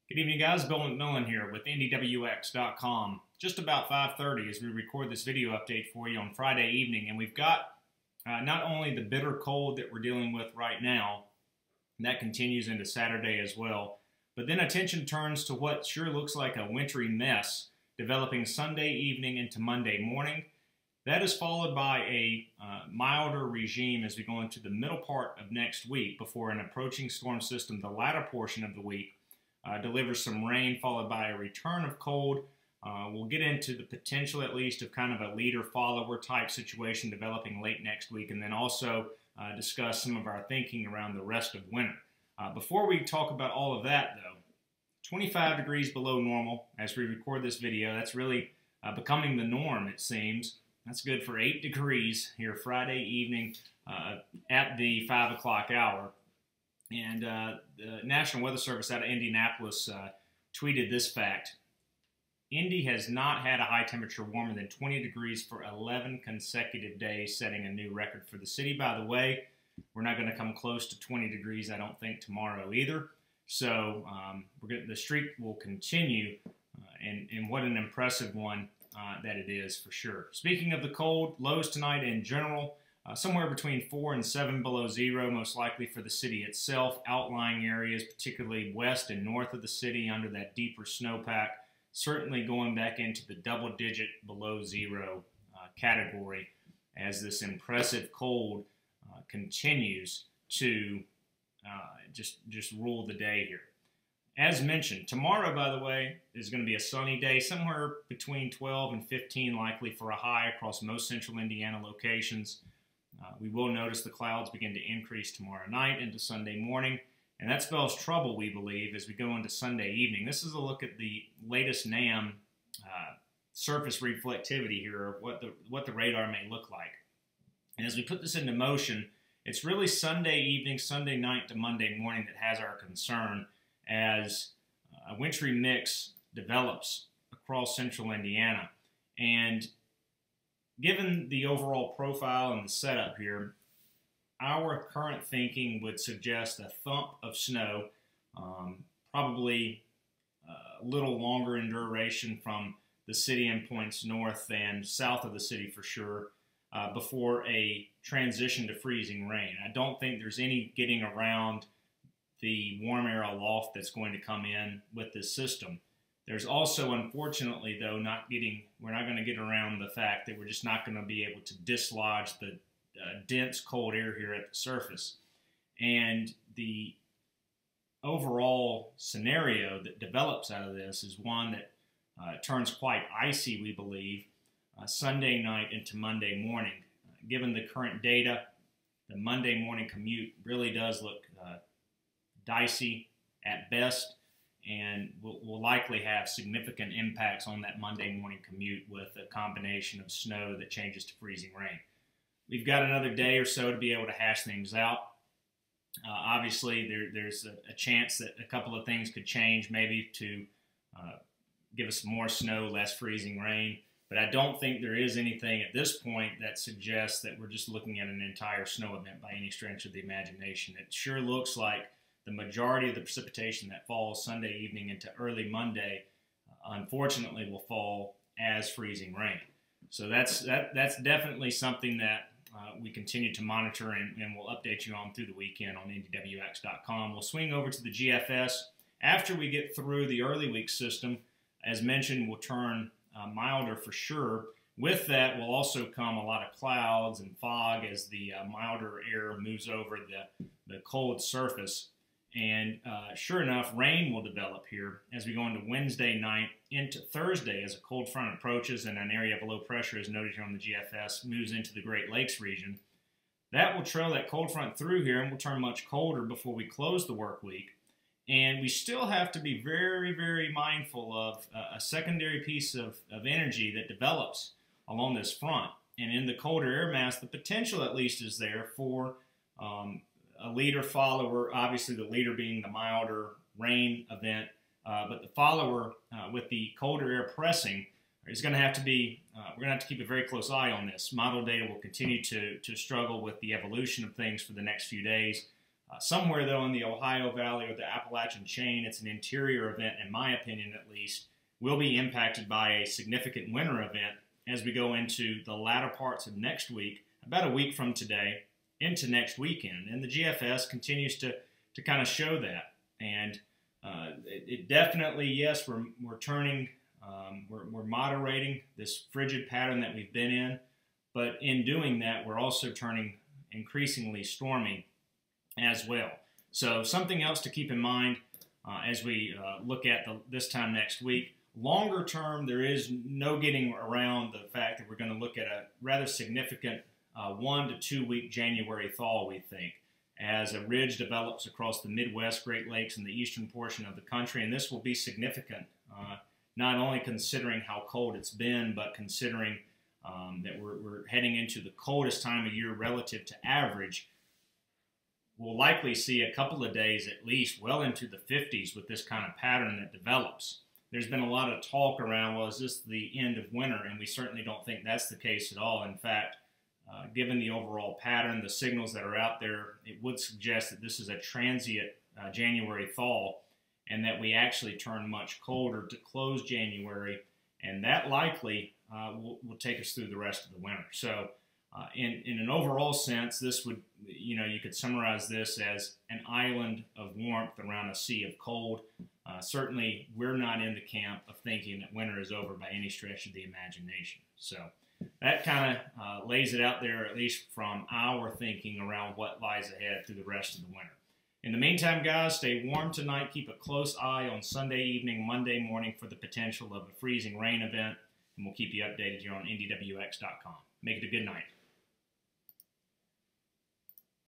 Good evening, guys. Bill McMillan here with IndyWX.com. Just about 5:30 as we record this video update for you on Friday evening, and we've got not only the bitter cold that we're dealing with right now, and that continues into Saturday as well, but then attention turns to what sure looks like a wintry mess developing Sunday evening into Monday morning. That is followed by a milder regime as we go into the middle part of next week before an approaching storm system, the latter portion of the week, delivers some rain followed by a return of cold. We'll get into the potential at least of kind of a leader-follower type situation developing late next week, and then also discuss some of our thinking around the rest of winter. Before we talk about all of that though, 25 degrees below normal as we record this video. That's really becoming the norm, it seems. That's good for 8 degrees here Friday evening at the 5 o'clock hour. And the National Weather Service out of Indianapolis tweeted this fact. Indy has not had a high temperature warmer than 20 degrees for 11 consecutive days, setting a new record for the city. By the way, we're not going to come close to 20 degrees, I don't think, tomorrow either. So the streak will continue, and what an impressive one that it is for sure. Speaking of the cold, lows tonight in general, somewhere between 4 and 7 below zero, most likely for the city itself. Outlying areas, particularly west and north of the city, under that deeper snowpack, certainly going back into the double-digit below zero category as this impressive cold continues to just rule the day here. As mentioned, tomorrow, by the way, is going to be a sunny day, somewhere between 12 and 15 likely for a high across most central Indiana locations. We will notice the clouds begin to increase tomorrow night into Sunday morning, and that spells trouble, we believe, as we go into Sunday evening. This is a look at the latest NAM surface reflectivity here, or what the radar may look like. And as we put this into motion, it's really Sunday evening, Sunday night to Monday morning that has our concern as a wintry mix develops across central Indiana. And given the overall profile and the setup here, our current thinking would suggest a thump of snow, probably a little longer in duration from the city endpoints north than south of the city for sure, before a transition to freezing rain. I don't think there's any getting around the warm air aloft that's going to come in with this system. There's also, unfortunately, though, we're not going to get around the fact that we're just not going to be able to dislodge the dense cold air here at the surface. And the overall scenario that develops out of this is one that turns quite icy, we believe, Sunday night into Monday morning. Given the current data, the Monday morning commute really does look dicey at best, and will likely have significant impacts on that Monday morning commute with a combination of snow that changes to freezing rain. We've got another day or so to be able to hash things out. Obviously, there's a chance that a couple of things could change, maybe to give us more snow, less freezing rain. But I don't think there is anything at this point that suggests that we're just looking at an entire snow event by any stretch of the imagination. It sure looks like the majority of the precipitation that falls Sunday evening into early Monday, unfortunately, will fall as freezing rain. So that's definitely something that we continue to monitor, and we'll update you on through the weekend on IndyWX.com. We'll swing over to the GFS. After we get through the early week system, as mentioned, we'll turn milder for sure. With that will also come a lot of clouds and fog as the milder air moves over the cold surface. And sure enough, rain will develop here as we go into Wednesday night into Thursday as a cold front approaches and an area of low pressure, as noted here on the GFS, moves into the Great Lakes region. That will trail that cold front through here and will turn much colder before we close the work week. And we still have to be very, very mindful of a secondary piece of energy that develops along this front. And in the colder air mass, the potential at least is there for a leader-follower, obviously the leader being the milder rain event, but the follower with the colder air pressing is going to have to be, we're going to have to keep a very close eye on this. Model data will continue to struggle with the evolution of things for the next few days. Somewhere, though, in the Ohio Valley or the Appalachian chain, it's an interior event, in my opinion at least, will be impacted by a significant winter event as we go into the latter parts of next week, about a week from today, into next weekend. And the GFS continues to kind of show that. And it definitely, yes, we're turning, we're moderating this frigid pattern that we've been in, but in doing that, we're also turning increasingly stormy as well. So something else to keep in mind as we look at this time next week. Longer term, there is no getting around the fact that we're going to look at a rather significant 1 to 2 week January thaw, we think, as a ridge develops across the Midwest Great Lakes and the eastern portion of the country. And this will be significant, not only considering how cold it's been, but considering that we're heading into the coldest time of year relative to average. We'll likely see a couple of days at least well into the 50s with this kind of pattern that develops. There's been a lot of talk around, well, is this the end of winter? And we certainly don't think that's the case at all. In fact, given the overall pattern, the signals that are out there, it would suggest that this is a transient January thaw and that we actually turn much colder to close January, and that likely will take us through the rest of the winter. So in an overall sense, this would, you could summarize this as an island of warmth around a sea of cold. Certainly, we're not in the camp of thinking that winter is over by any stretch of the imagination. So that kind of lays it out there, at least from our thinking around what lies ahead through the rest of the winter. In the meantime, guys, stay warm tonight. Keep a close eye on Sunday evening, Monday morning for the potential of a freezing rain event, and we'll keep you updated here on NDWX.com. Make it a good night.